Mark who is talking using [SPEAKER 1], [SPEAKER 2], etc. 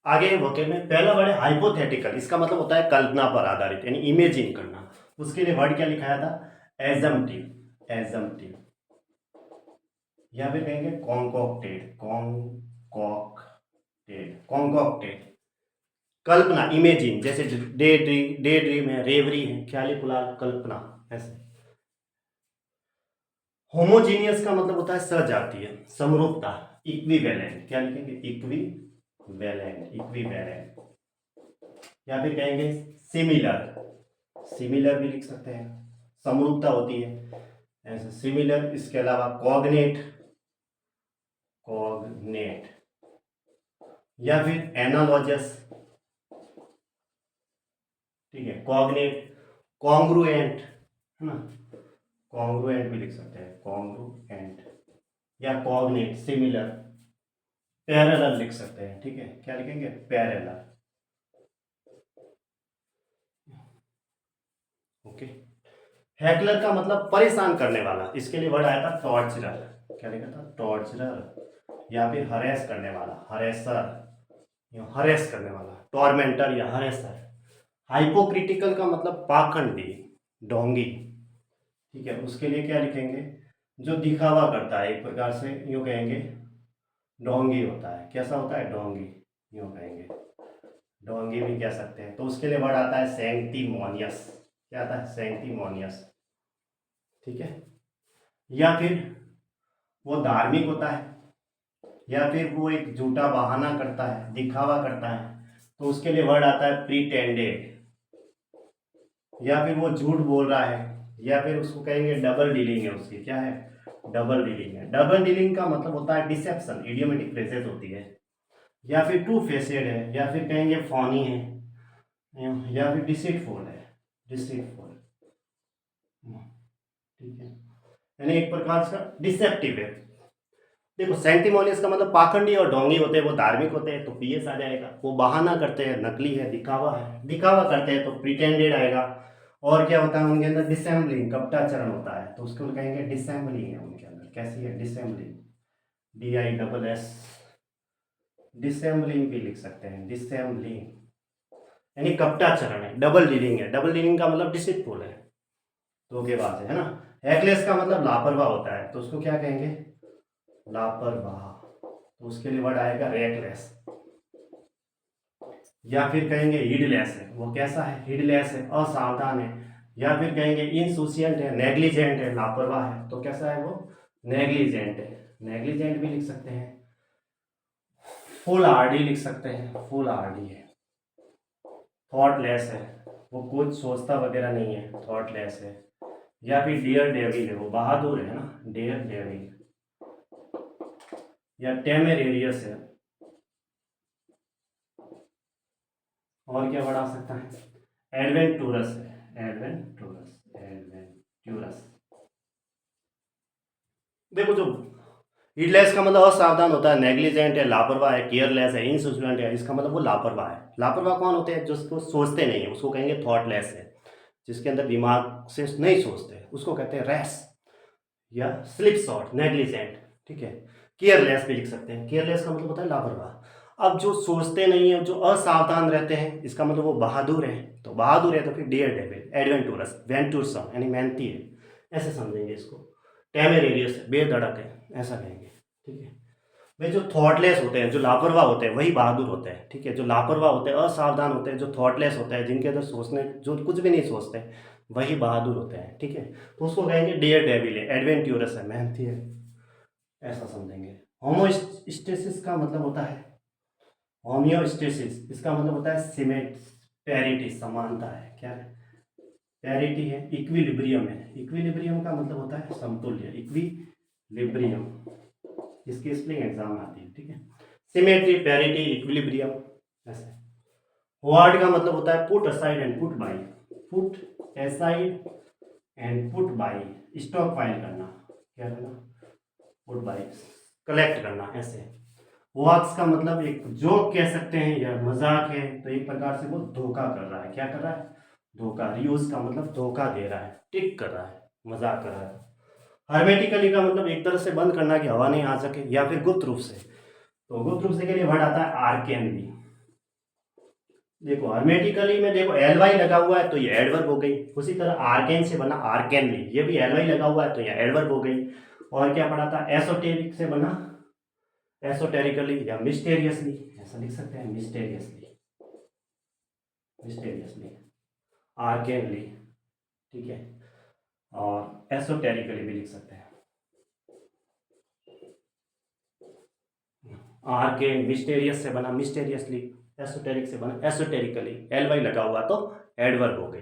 [SPEAKER 1] आगे वोकेब में पहला वर्ड है हाइपोथेटिकल, इसका मतलब होता है कल्पना पर आधारित यानी इमेजिन करना। उसके लिए वर्ड क्या लिखाया था, एजम्पटिव, एजम्पटिव। या फिर कहेंगे कॉन्कॉक्टेड, कॉन्कॉक्टेड, कॉन्कॉक्टेड, कल्पना, इमेजिन, जैसे डे ड्रीम है, रेवरी है, ख्याली पुलाव, कल्पना, ऐसे। होमोजीनियस का मतलब होता है सजातीय, समरूपता, इक्विवेलेंट, क्या लिखेंगे, इक्विवेलेंट, इक्विवेलेंट। या फिर कहेंगे सिमिलर, सिमिलर भी लिख सकते हैं, समरूपता होती है ऐसे, सिमिलर। इसके अलावा कॉग्नेट, कॉग्नेट। या फिर एनालॉजस, ठीक है, कॉग्नेट, कॉन्ग्रुएंट, है ना, कॉन्ग्रुएंट भी लिख सकते हैं, कॉन्ग्रुएंट। या कॉग्नेट, सिमिलर, पैरेलल लिख सकते हैं, ठीक है, क्या लिखेंगे, पैरेलल। ओके। हैकलर का मतलब परेशान करने वाला, इसके लिए वर्ड आया था टॉर्चरर, क्या लिखा था, टॉर्चरर। या फिर हरेस करने वाला, हरेसर, हरेस करने वाला, टॉर्मेंटर या हरेसर। हाइपोक्रिटिकल का मतलब पाखंडी, ढोंगी, ठीक है, उसके लिए क्या लिखेंगे, जो दिखावा करता है, एक प्रकार से यूं कहेंगे ढोंगी होता है, कैसा होता है, ढोंगी, यूं कहेंगे, ढोंगी भी कह सकते हैं। तो उसके लिए वर्ड आता है सैंक्टिमोनियस, क्या आता है, सैंक्टिमोनियस, ठीक है। या फिर वो धार्मिक होता है, या फिर वो एक झूठा बहाना करता है, दिखावा करता है, तो उसके लिए वर्ड आता है प्रीटेंडेड। या फिर वो झूठ बोल रहा है, या फिर उसको कहेंगे डबल डीलिंग है उसकी, क्या है, डबल डीलिंग है। डबल डीलिंग का मतलब होता है डिसेप्शन, इडियोमेटिक फ्रेजेस होती है। या फिर टू फेसेड है, या फिर कहेंगे फॉनी है, या फिर डिसीटफुल है, डिसीटफुल, ठीक है, यानी एक प्रकार का डिसेप्टिव है। देखो सैंक्टिमोनियस का मतलब पाखंडी और ढोंगी होते हैं, वो धार्मिक होते हैं तो पीएस आ जाएगा, वो बहाना करते हैं, नकली है, दिखावा है, दिखावा करते हैं तो प्रिटेंडेड आएगा। और क्या होता है उनके अंदर, डिसेंबलिंग, कपटाचरण होता है, तो उसको कहेंगे डिसेंबलिंग है उनके अंदर, कैसी है, डिसेंबलिंग, DISS, डिसेंबलिंग भी लिख सकते हैं, डिसेंबलिंग, यानी कपटाचरण है, डबल डीलिंग है। डबल डीलिंग का मतलब डिसीटफुल है, धोखेबाज है ना। हैकलेस का मतलब लापरवाह होता है, तो उसको क्या कहेंगे, लापरवाह, तो उसके लिए वर्ड आएगा रेकलेस। या फिर कहेंगे हीडलेस है, वो कैसा है, हीडलेस है, असावधान है। या फिर कहेंगे इनसुशियंट है, नेग्लिजेंट है, लापरवाह है, तो कैसा है वो, नेग्लिजेंट है, नेग्लिजेंट भी लिख सकते हैं। फुल आरडी लिख सकते हैं, फुल आरडी है। थॉटलेस है, वो कुछ सोचता वगैरह नहीं है, थॉटलेस है। या फिर डियर डेविल है, वो बहादुर है ना, डियर डेविल। या टेमेरेरियस है। और क्या बढ़ा सकता है, एडवेंटूरस है, एडवेंटूरस, एडवेंटूरस। देखो जो हीडलेस का मतलब असावधान होता है, नेग्लिजेंट है, लापरवाह है, केयरलेस है, इनसुलेंट है, इसका मतलब वो लापरवाह है। लापरवाह कौन होते हैं, जो उसको सोचते नहीं है, उसको कहेंगे थॉटलेस है, जिसके अंदर दिमाग से नहीं सोचते उसको कहते हैं रैश या स्लिप शॉट, नेग्लिजेंट, ठीक है। केयरलेस भी लिख सकते हैं, केयरलेस का मतलब होता है लापरवाह। अब जो सोचते नहीं है, जो असावधान रहते हैं, इसका मतलब वो बहादुर है, तो बहादुर है तो फिर डियर डेविल, एडवेंटूरस, वेंटूरसम यानी मेहनती है, ऐसे समझेंगे इसको। टेमेरेरियस है, बेधड़क है, ऐसा कहेंगे, ठीक है। भाई जो थॉटलेस होते हैं, जो लापरवाह होते हैं, वही बहादुर होते हैं, ठीक है। जो लापरवाह होते हैं, असावधान होते हैं, जो थॉटलेस होते हैं, जिनके अंदर सोचने, जो कुछ भी नहीं सोचते, वही बहादुर होते हैं, ठीक है। तो उसको कहेंगे डियर डेविल है, एडवेंट्यूरस है, मेहनती है, ऐसा समझेंगे। होमोस्टेसिस का मतलब होता है, होम्योस्टेसिस इसका मतलब होता है सिमेट, पैरिटी, समानता है, क्या है, पैरिटी है, इक्विलिब्रियम है, इक्विलिब्रियम का मतलब होता है समतुल्य, इक्विलिब्रियम, इसकी स्पेलिंग एग्जाम में आती है, ठीक है। सिमेट्री, पैरिटी, इक्विलिब्रियम, ऐसे। होवार्ड का मतलब होता है put aside and put by, put aside and put by, stock file करना, क्या करना, पुट बाई, कलेक्ट करना, ऐसे। वॉक्स का मतलब एक जोक कह सकते हैं या मजाक है, तो एक प्रकार से वो धोखा कर रहा है, क्या कर रहा है, धोखा। रियूज का मतलब धोखा दे रहा है, टिक कर रहा है, मजाक कर रहा है। हर्मेटिकली का मतलब एक तरह से बंद करना कि हवा नहीं आ सके, या फिर गुप्त रूप से, तो गुप्त रूप से के लिए वर्ड आता है आर्केनली, देखो हर्मेटिकली में देखो एल वाई लगा हुआ है तो ये एडवर्ब हो गई। उसी तरह आर्केन से बना आर्केनली, ये भी एल वाई लगा हुआ है तो ये एडवर्ब हो गई। और क्या पढ़ा था, एसोटेरिक से बना एसोटेरिकली या मिस्टेरियसली, ऐसा लिख सकते हैं मिस्टेरियसली, मिस्टेरियसली आर्केनली, ठीक है। और एसोटेरिकली भी लिख सकते हैं, आर्केन मिस्टेरियस से बना मिस्टेरियसली, एसोटेरिक से बना एसोटेरिकली, एल वाई लगा हुआ तो एडवर्ब हो गई।